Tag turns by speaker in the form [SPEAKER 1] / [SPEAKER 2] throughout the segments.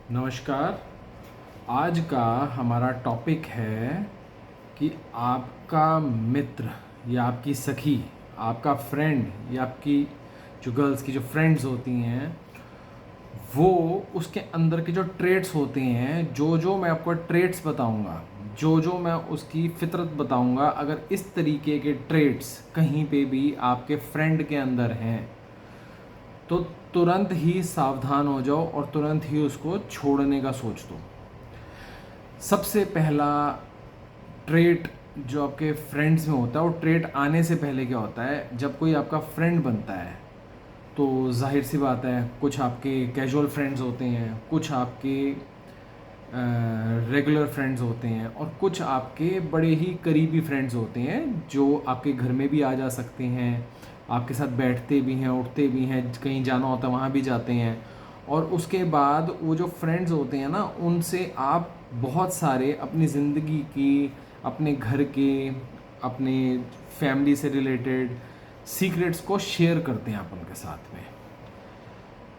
[SPEAKER 1] नमस्कार। आज का हमारा टॉपिक है कि आपका मित्र या आपकी सखी, आपका फ्रेंड या आपकी जो गर्ल्स की जो फ्रेंड्स होती हैं, वो उसके अंदर के जो ट्रेट्स होते हैं, जो जो मैं आपको ट्रेट्स बताऊंगा, जो जो मैं उसकी फितरत बताऊंगा, अगर इस तरीके के ट्रेट्स कहीं पे भी आपके फ्रेंड के अंदर हैं तो तुरंत ही सावधान हो जाओ और तुरंत ही उसको छोड़ने का सोच दो। सबसे पहला ट्रेट जो आपके फ्रेंड्स में होता है, वो ट्रेट आने से पहले क्या होता है, जब कोई आपका फ्रेंड बनता है तो जाहिर सी बात है, कुछ आपके कैजुअल फ्रेंड्स होते हैं, कुछ आपके रेगुलर फ्रेंड्स होते हैं और कुछ आपके बड़े ही करीबी फ्रेंड्स होते हैं जो आपके घर में भी आ जा सकते हैं, आपके साथ बैठते भी हैं, उठते भी हैं, कहीं जाना होता है वहाँ भी जाते हैं। और उसके बाद वो जो फ्रेंड्स होते हैं ना, उनसे आप बहुत सारे अपनी ज़िंदगी की, अपने घर के, अपने फैमिली से रिलेटेड सीक्रेट्स को शेयर करते हैं आप उनके साथ में।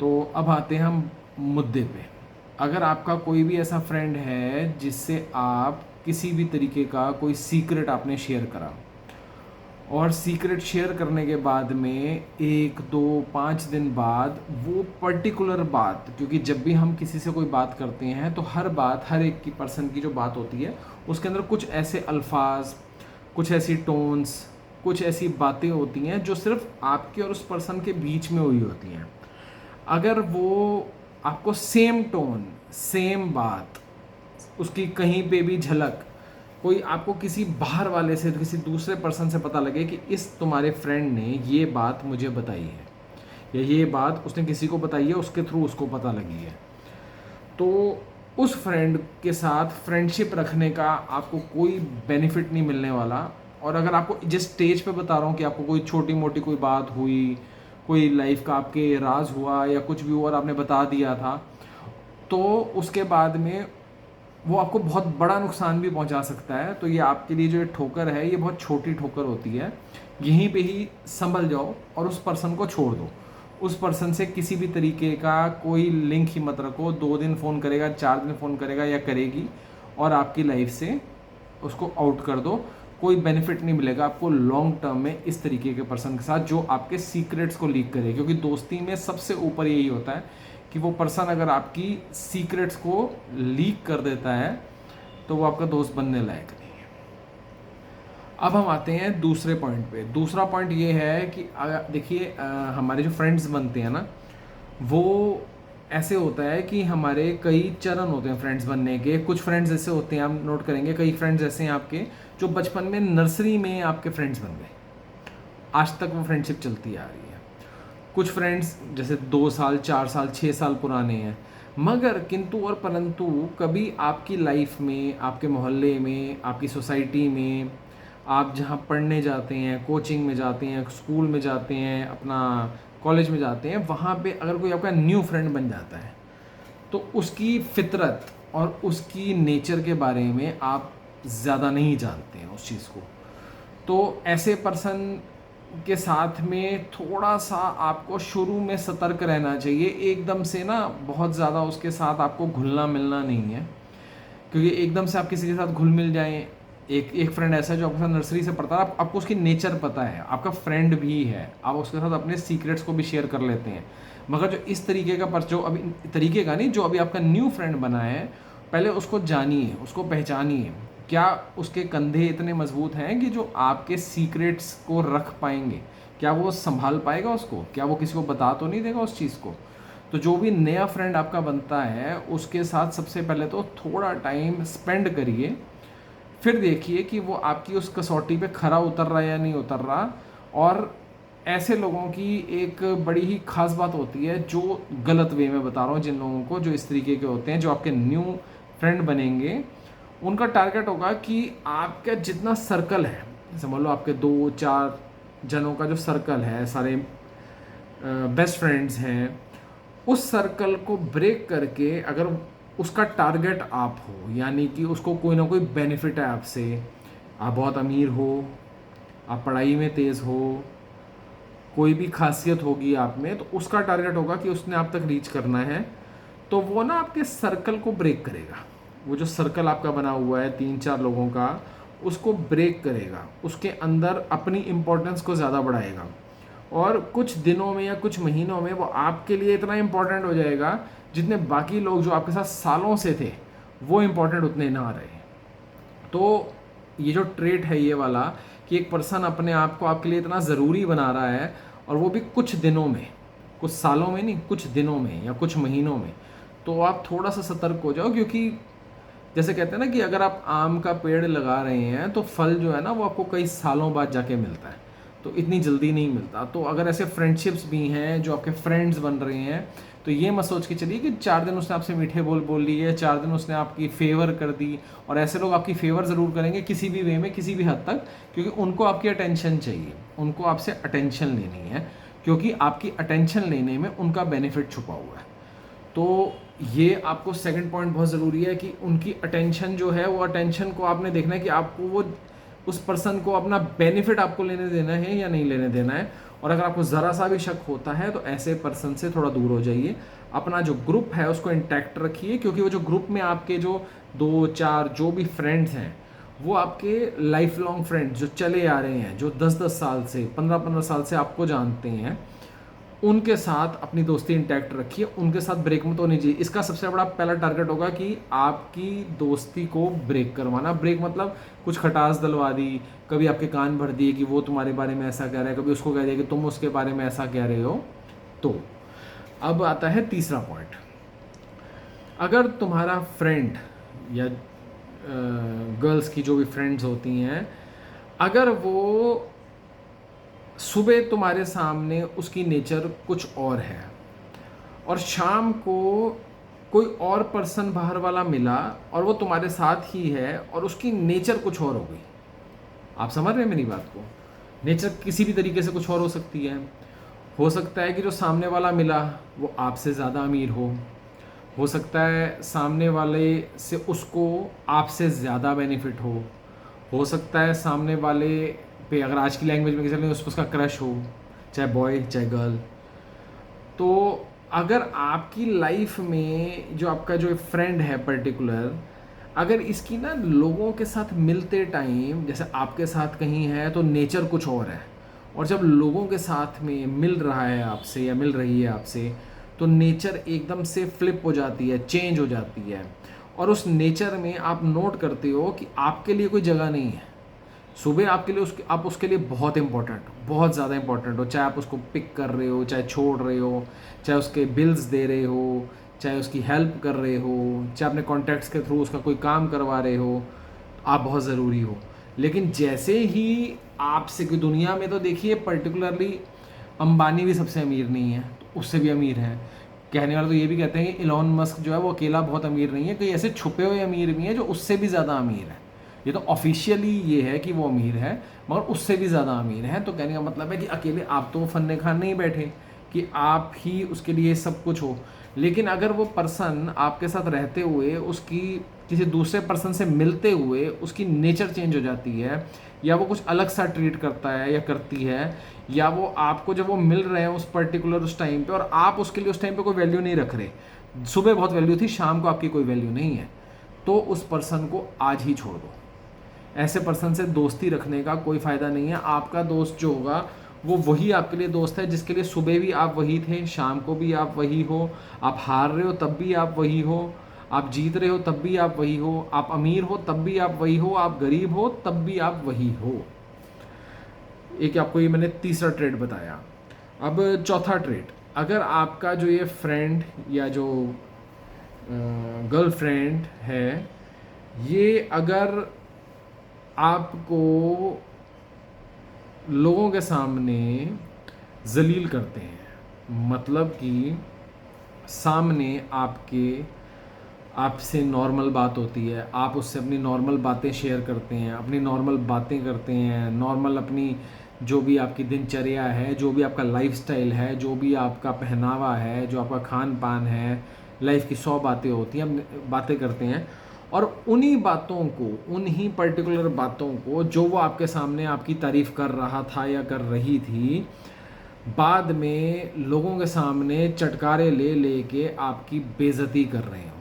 [SPEAKER 1] तो अब आते हैं हम मुद्दे पे। अगर आपका कोई भी ऐसा फ्रेंड है जिससे आप किसी भी तरीके का कोई सीक्रेट आपने शेयर करा और सीक्रेट शेयर करने के बाद में 1 2 5 दिन बाद वो पर्टिकुलर बात, क्योंकि जब भी हम किसी से कोई बात करते हैं तो हर बात, हर एक की पर्सन की जो बात होती है उसके अंदर कुछ ऐसे अल्फाज, कुछ ऐसी टोन्स, कुछ ऐसी बातें होती हैं जो सिर्फ आपके और उस पर्सन के बीच में हुई होती हैं। अगर वो आपको सेम टोन, सेम बात, उसकी कहीं पे भी झलक, कोई आपको किसी बाहर वाले से, किसी दूसरे पर्सन से पता लगे कि इस तुम्हारे फ्रेंड ने ये बात मुझे बताई है या ये बात उसने किसी को बताई है, उसके थ्रू उसको पता लगी है, तो उस फ्रेंड के साथ फ्रेंडशिप रखने का आपको कोई बेनिफिट नहीं मिलने वाला। और अगर आपको जिस स्टेज पे बता रहा हूँ कि आपको कोई छोटी मोटी कोई बात हुई, कोई लाइफ का आपके राज हुआ या कुछ भी हुआ और आपने बता दिया था, तो उसके बाद में वो आपको बहुत बड़ा नुकसान भी पहुंचा सकता है। तो ये आपके लिए जो ये ठोकर है, ये बहुत छोटी ठोकर होती है। यहीं पे ही संभल जाओ और उस पर्सन को छोड़ दो। उस पर्सन से किसी भी तरीके का कोई लिंक ही मत रखो। 2 दिन फ़ोन करेगा, 4 दिन फ़ोन करेगा या करेगी और आपकी लाइफ से उसको आउट कर दो। कोई बेनिफिट नहीं मिलेगा आपको लॉन्ग टर्म में इस तरीके के पर्सन के साथ जो आपके सीक्रेट्स को लीक करे, क्योंकि दोस्ती में सबसे ऊपर यही होता है कि वो पर्सन अगर आपकी सीक्रेट्स को लीक कर देता है तो वो आपका दोस्त बनने लायक नहीं है। अब हम आते हैं दूसरे पॉइंट पे। दूसरा पॉइंट ये है कि देखिए, हमारे जो फ्रेंड्स बनते हैं ना, वो ऐसे होता है कि हमारे कई चरण होते हैं फ्रेंड्स बनने के। कुछ फ्रेंड्स ऐसे होते हैं, आप नोट करेंगे, कई फ्रेंड्स ऐसे हैं आपके जो बचपन में नर्सरी में आपके फ्रेंड्स बन गए, आज तक वो फ्रेंडशिप चलती आ रही है। कुछ फ्रेंड्स जैसे 2 साल, 4 साल, 6 साल पुराने हैं, मगर किंतु और परंतु कभी आपकी लाइफ में, आपके मोहल्ले में, आपकी सोसाइटी में, आप जहाँ पढ़ने जाते हैं, कोचिंग में जाते हैं, स्कूल में जाते हैं, अपना कॉलेज में जाते हैं, वहाँ पे अगर कोई आपका न्यू फ्रेंड बन जाता है तो उसकी फितरत और उसकी नेचर के बारे में आप ज़्यादा नहीं जानते हैं उस चीज़ को। तो ऐसे पर्सन के साथ में थोड़ा सा आपको शुरू में सतर्क रहना चाहिए। एकदम से ना बहुत ज़्यादा उसके साथ आपको घुलना मिलना नहीं है, क्योंकि एकदम से आप किसी के साथ घुल मिल जाएं। एक एक फ्रेंड ऐसा है जो आपके साथ नर्सरी से पढ़ता है, आपको उसकी नेचर पता है, आपका फ्रेंड भी है, आप उसके साथ अपने सीक्रेट्स को भी शेयर कर लेते हैं। मगर जो इस तरीके का जो अभी तरीके का नहीं, जो अभी आपका न्यू फ्रेंड बना है, पहले उसको जानिए, उसको पहचानिए। क्या उसके कंधे इतने मजबूत हैं कि जो आपके सीक्रेट्स को रख पाएंगे? क्या वो संभाल पाएगा उसको? क्या वो किसी को बता तो नहीं देगा उस चीज़ को? तो जो भी नया फ्रेंड आपका बनता है उसके साथ सबसे पहले तो थोड़ा टाइम स्पेंड करिए, फिर देखिए कि वो आपकी उस कसौटी पे खरा उतर रहा है या नहीं उतर रहा। और ऐसे लोगों की एक बड़ी ही खास बात होती है, जो गलत वे में बता रहा हूँ, जिन लोगों को, जो इस तरीके के होते हैं, जो आपके न्यू फ्रेंड बनेंगे, उनका टारगेट होगा कि आपका जितना सर्कल है, समझ लो आपके 2 4 जनों का जो सर्कल है, सारे बेस्ट फ्रेंड्स हैं, उस सर्कल को ब्रेक करके अगर उसका टारगेट आप हो, यानी कि उसको कोई ना कोई बेनिफिट है आपसे, आप बहुत अमीर हो, आप पढ़ाई में तेज़ हो, कोई भी खासियत होगी आप में, तो उसका टारगेट होगा कि उसने आप तक रीच करना है। तो वो ना आपके सर्कल को ब्रेक करेगा। वो जो सर्कल आपका बना हुआ है 3-4 लोगों का, उसको ब्रेक करेगा, उसके अंदर अपनी इम्पोर्टेंस को ज़्यादा बढ़ाएगा, और कुछ दिनों में या कुछ महीनों में वो आपके लिए इतना इम्पोर्टेंट हो जाएगा जितने बाकी लोग जो आपके साथ सालों से थे वो इम्पोर्टेंट उतने ना रहे। तो ये जो ट्रेट है ये वाला, कि एक पर्सन अपने आप को आपके लिए इतना ज़रूरी बना रहा है, और वो भी कुछ दिनों में, कुछ सालों में नहीं, कुछ दिनों में या कुछ महीनों में, तो आप थोड़ा सा सतर्क हो जाओ। क्योंकि जैसे कहते हैं ना कि अगर आप आम का पेड़ लगा रहे हैं तो फल जो है ना वो आपको कई सालों बाद जाके मिलता है, तो इतनी जल्दी नहीं मिलता। तो अगर ऐसे फ्रेंडशिप्स भी हैं जो आपके फ्रेंड्स बन रहे हैं, तो ये मत सोच के चलिए कि 4 दिन उसने आपसे मीठे बोल लिए, 4 दिन उसने आपकी फेवर कर दी। और ऐसे लोग आपकी फेवर ज़रूर करेंगे किसी भी वे में, किसी भी हद तक, क्योंकि उनको आपकी अटेंशन चाहिए, उनको आपसे अटेंशन लेनी है, क्योंकि आपकी अटेंशन लेने में उनका बेनिफिट छुपा हुआ है। तो ये आपको सेकंड पॉइंट बहुत ज़रूरी है कि उनकी अटेंशन जो है, वो अटेंशन को आपने देखना है कि आपको वो उस पर्सन को अपना बेनिफिट आपको लेने देना है या नहीं लेने देना है। और अगर आपको ज़रा सा भी शक होता है तो ऐसे पर्सन से थोड़ा दूर हो जाइए। अपना जो ग्रुप है उसको इंटैक्ट रखिए, क्योंकि वो जो ग्रुप में आपके जो 2-4 जो भी फ्रेंड्स हैं, वो आपके लाइफ लॉन्ग फ्रेंड्स जो चले आ रहे हैं, जो 10-10 साल से, 15-15 साल से आपको जानते हैं, उनके साथ अपनी दोस्ती इंटैक्ट रखिए, उनके साथ ब्रेक मत होनी चाहिए। इसका सबसे बड़ा पहला टारगेट होगा कि आपकी दोस्ती को ब्रेक करवाना। ब्रेक मतलब कुछ खटास डलवा दी, कभी आपके कान भर दिए कि वो तुम्हारे बारे में ऐसा कह रहा है, कभी उसको कह दिया कि तुम उसके बारे में ऐसा कह रहे हो। तो अब आता है तीसरा पॉइंट। अगर तुम्हारा फ्रेंड या गर्ल्स की जो भी फ्रेंड्स होती हैं, अगर वो सुबह तुम्हारे सामने उसकी नेचर कुछ और है और शाम को कोई और पर्सन बाहर वाला मिला और वो तुम्हारे साथ ही है और उसकी नेचर कुछ और हो गई, आप समझ रहे हैं मेरी बात को? नेचर किसी भी तरीके से कुछ और हो सकती है। हो सकता है कि जो सामने वाला मिला वो आपसे ज़्यादा अमीर हो सकता है सामने वाले से उसको आपसे ज़्यादा बेनिफिट हो सकता है सामने वाले पे, अगर आज की लैंग्वेज में किसी ने उसका क्रश हो, चाहे बॉय चाहे गर्ल। तो अगर आपकी लाइफ में जो आपका जो फ्रेंड है पर्टिकुलर, अगर इसकी ना लोगों के साथ मिलते टाइम, जैसे आपके साथ कहीं है तो नेचर कुछ और है, और जब लोगों के साथ में मिल रहा है आपसे या मिल रही है आपसे, तो नेचर एकदम से फ्लिप हो जाती है, चेंज हो जाती है। और उस नेचर में आप नोट करते हो कि आपके लिए कोई जगह नहीं है। सुबह आपके लिए आप उसके लिए बहुत इंपॉर्टेंट, बहुत ज़्यादा इंपॉर्टेंट हो, चाहे आप उसको पिक कर रहे हो, चाहे छोड़ रहे हो, चाहे उसके बिल्स दे रहे हो, चाहे उसकी हेल्प कर रहे हो, चाहे अपने कॉन्टैक्ट्स के थ्रू उसका कोई काम करवा रहे हो, आप बहुत ज़रूरी हो। लेकिन जैसे ही आपसे, कि दुनिया में तो देखिए पर्टिकुलरली अंबानी भी सबसे अमीर नहीं है, तो उससे भी अमीर है। कहने वाले तो ये भी कहते हैं कि इलॉन मस्क जो है वो अकेला बहुत अमीर नहीं है, कई ऐसे छुपे हुए अमीर भी हैं जो उससे भी ज़्यादा अमीर है। ये तो ऑफिशियली ये है कि वो अमीर है, मगर उससे भी ज़्यादा अमीर है। तो कहने का मतलब है कि अकेले आप तो फन्ने खान नहीं बैठे कि आप ही उसके लिए सब कुछ हो। लेकिन अगर वो पर्सन आपके साथ रहते हुए, उसकी किसी दूसरे पर्सन से मिलते हुए उसकी नेचर चेंज हो जाती है, या वो कुछ अलग सा ट्रीट करता है या करती है, या वो आपको जब वो मिल रहे हैं उस पर्टिकुलर उस टाइम पे और आप उसके लिए उस टाइम पे कोई वैल्यू नहीं रख रहे, सुबह बहुत वैल्यू थी, शाम को आपकी कोई वैल्यू नहीं है, तो उस पर्सन को आज ही छोड़ दो। ऐसे पर्सन से दोस्ती रखने का कोई फ़ायदा नहीं है। आपका दोस्त जो होगा वो वही आपके लिए दोस्त है जिसके लिए सुबह भी आप वही थे, शाम को भी आप वही हो, आप हार रहे हो तब भी आप वही हो, आप जीत रहे हो तब भी आप वही हो, आप अमीर हो तब भी आप वही हो, आप गरीब हो तब भी आप वही हो। एक आपको ये मैंने तीसरा ट्रेड बताया। अब चौथा ट्रेड, अगर आपका जो ये फ्रेंड या जो गर्लफ्रेंड है, ये अगर आपको लोगों के सामने जलील करते हैं, मतलब कि सामने आपसे नॉर्मल बात होती है, आप उससे अपनी नॉर्मल बातें शेयर करते हैं, अपनी नॉर्मल बातें करते हैं, नॉर्मल अपनी जो भी आपकी दिनचर्या है, जो भी आपका लाइफस्टाइल है, जो भी आपका पहनावा है, जो आपका खान पान है, लाइफ की 100 बातें होती हैं, बातें करते हैं, और उन्हीं बातों को, उन्हीं पर्टिकुलर बातों को जो वो आपके सामने आपकी तारीफ़ कर रहा था या कर रही थी, बाद में लोगों के सामने चटकारे ले ले के आपकी बेइज्जती कर रहे हो,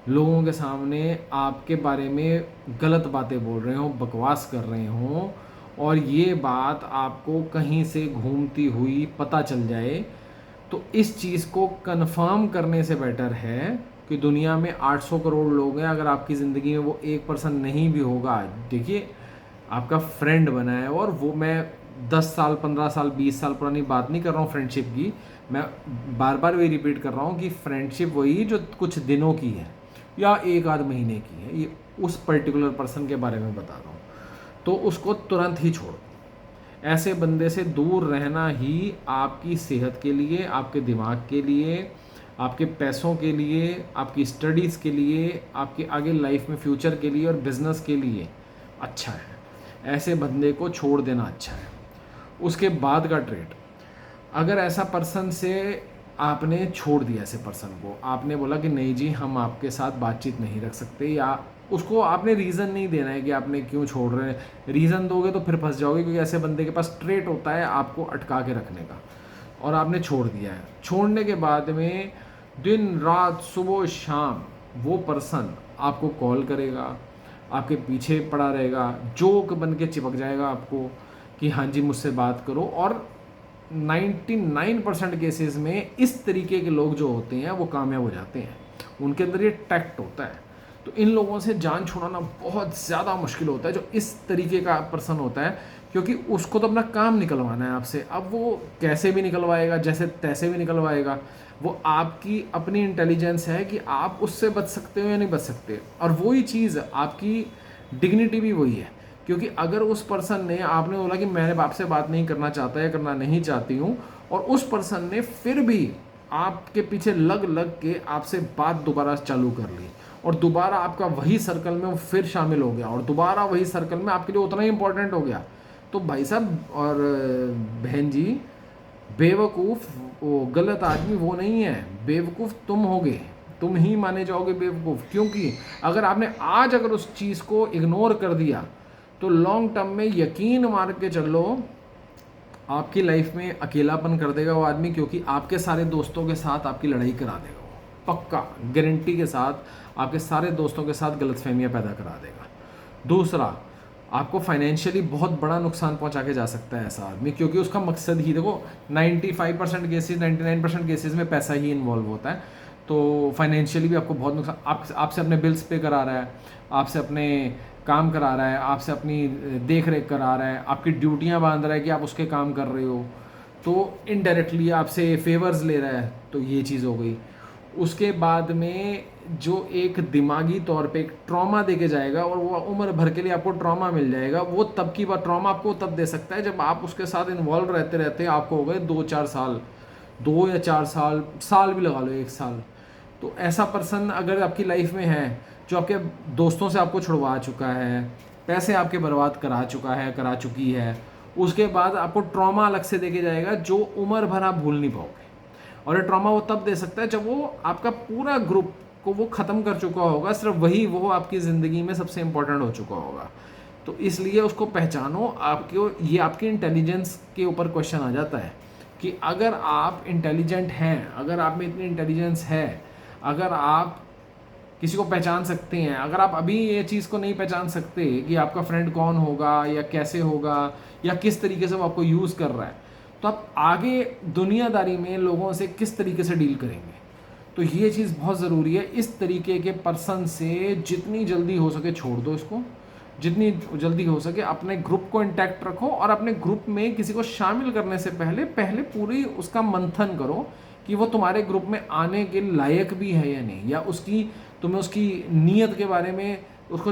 [SPEAKER 1] लोगों के सामने आपके बारे में गलत बातें बोल रहे हो, बकवास कर रहे हो, और ये बात आपको कहीं से घूमती हुई पता चल जाए, तो इस चीज़ को कंफर्म करने से बेटर है कि दुनिया में 800 करोड़ लोग हैं, अगर आपकी ज़िंदगी में वो 1% नहीं भी होगा, देखिए आपका फ्रेंड बना है, और वो मैं 10 साल 15 साल 20 साल पुरानी बात नहीं कर रहा हूँ फ्रेंडशिप की, मैं बार बार वही रिपीट कर रहा हूँ कि फ्रेंडशिप वही जो कुछ दिनों की है या एक आध महीने की है, ये उस पर्टिकुलर पर्सन के बारे में बता रहा हूँ, तो उसको तुरंत ही छोड़ दो। ऐसे बंदे से दूर रहना ही आपकी सेहत के लिए, आपके दिमाग के लिए, आपके पैसों के लिए, आपकी स्टडीज़ के लिए, आपके आगे लाइफ में फ्यूचर के लिए और बिजनेस के लिए अच्छा है। ऐसे बंदे को छोड़ देना अच्छा है। उसके बाद का ट्रेड, अगर ऐसा पर्सन से आपने छोड़ दिया, ऐसे पर्सन को आपने बोला कि नहीं जी हम आपके साथ बातचीत नहीं रख सकते, या उसको आपने रीज़न नहीं देना है कि आपने क्यों छोड़ रहे हैं, रीज़न दोगे तो फिर फंस जाओगे, क्योंकि ऐसे बंदे के पास ट्रेट होता है आपको अटका के रखने का, और आपने छोड़ दिया है। छोड़ने के बाद में दिन रात सुबह शाम वो पर्सन आपको कॉल करेगा, आपके पीछे पड़ा रहेगा, जोक बन के चिपक जाएगा आपको कि हाँ जी मुझसे बात करो, और 99% केसेस में इस तरीके के लोग जो होते हैं वो कामयाब हो जाते हैं, उनके अंदर ये टैक्ट होता है। तो इन लोगों से जान छुड़ाना बहुत ज़्यादा मुश्किल होता है जो इस तरीके का पर्सन होता है, क्योंकि उसको तो अपना काम निकलवाना है आपसे। अब वो कैसे भी निकलवाएगा, जैसे तैसे भी निकलवाएगा, वो आपकी अपनी इंटेलिजेंस है कि आप उससे बच सकते हो या नहीं बच सकते। और वही चीज़ आपकी डिग्निटी भी वही है, क्योंकि अगर उस पर्सन ने, आपने बोला कि मैंने आपसे बात नहीं करना चाहता या करना नहीं चाहती हूँ, और उस पर्सन ने फिर भी आपके पीछे लग लग के आपसे बात दोबारा चालू कर ली, और दोबारा आपका वही सर्कल में वो फिर शामिल हो गया, और दोबारा वही सर्कल में आपके लिए उतना ही इंपॉर्टेंट हो गया, तो भाई साहब और बहन जी, बेवकूफ़ वो गलत आदमी वो नहीं है, बेवकूफ़ तुम होगे, तुम ही माने जाओगे बेवकूफ़। क्योंकि अगर आपने आज अगर उस चीज़ को इग्नोर कर दिया तो लॉन्ग टर्म में यकीन मार के चलो आपकी लाइफ में अकेलापन कर देगा वो आदमी, क्योंकि आपके सारे दोस्तों के साथ आपकी लड़ाई करा देगा वो, पक्का गारंटी के साथ आपके सारे दोस्तों के साथ गलतफहमियां पैदा करा देगा। दूसरा, आपको फाइनेंशियली बहुत बड़ा नुकसान पहुंचा के जा सकता है ऐसा आदमी, क्योंकि उसका मकसद ही, देखो 95% केसेस 99% केसेस में पैसा ही इन्वॉल्व होता है, तो फाइनेंशियली भी आपको बहुत नुकसान, आपसे अपने बिल्स पे करा रहा है, आपसे अपने काम करा रहा है, आपसे अपनी देख रेख करा रहा है, आपकी ड्यूटियां बांध रहा है कि आप उसके काम कर रहे हो, तो इनडायरेक्टली आपसे फेवर्स ले रहा है, तो ये चीज़ हो गई। उसके बाद में जो एक दिमागी तौर पे एक ट्रॉमा दे के जाएगा, और वो उम्र भर के लिए आपको ट्रॉमा मिल जाएगा, वो तब की बात, ट्रॉमा आपको तब दे सकता है जब आप उसके साथ इन्वॉल्व रहते रहते आपको हो गए 2-4 साल, 2 या 4 साल, साल भी लगा लो, 1 साल। तो ऐसा पर्सन अगर आपकी लाइफ में है जो आपके दोस्तों से आपको छुड़वा चुका है, पैसे आपके बर्बाद करा चुका है, करा चुकी है, उसके बाद आपको ट्रॉमा अलग से देके जाएगा जो उम्र भर आप भूल नहीं पाओगे। और ये ट्रॉमा वो तब दे सकता है जब वो आपका पूरा ग्रुप को वो ख़त्म कर चुका होगा, सिर्फ वही वो आपकी ज़िंदगी में सबसे इम्पोर्टेंट हो चुका होगा। तो इसलिए उसको पहचानो। आपको ये आपकी इंटेलिजेंस के ऊपर क्वेश्चन आ जाता है कि अगर आप इंटेलिजेंट हैं, अगर आप में इतनी इंटेलिजेंस है, अगर आप किसी को पहचान सकते हैं, अगर आप अभी ये चीज़ को नहीं पहचान सकते कि आपका फ्रेंड कौन होगा या कैसे होगा या किस तरीके से वो आपको यूज़ कर रहा है, तो आप आगे दुनियादारी में लोगों से किस तरीके से डील करेंगे। तो ये चीज़ बहुत ज़रूरी है। इस तरीके के पर्सन से जितनी जल्दी हो सके छोड़ दो इसको, जितनी जल्दी हो सके अपने ग्रुप को इंटैक्ट रखो, और अपने ग्रुप में किसी को शामिल करने से पहले पूरी उसका मंथन करो कि वो तुम्हारे ग्रुप में आने के लायक भी है या नहीं, या तुम्हें उसकी नीयत के बारे में उसको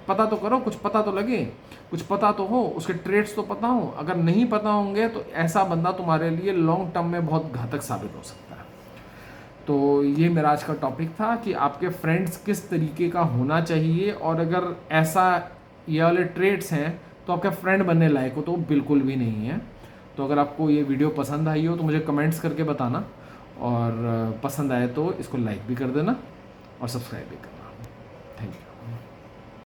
[SPEAKER 1] पता तो करो, कुछ पता तो लगे, कुछ पता तो हो, उसके ट्रेड्स तो पता हो। अगर नहीं पता होंगे तो ऐसा बंदा तुम्हारे लिए लॉन्ग टर्म में बहुत घातक साबित हो सकता है। तो ये मेरा आज का टॉपिक था कि आपके फ्रेंड्स किस तरीके का होना चाहिए, और अगर ऐसा ये वाले ट्रेड्स हैं तो आपका फ्रेंड बनने लायक हो तो बिल्कुल भी नहीं है। तो अगर आपको ये वीडियो पसंद आई हो तो मुझे कमेंट्स करके बताना, और पसंद आए तो इसको लाइक भी कर देना और सब्सक्राइब भी करना।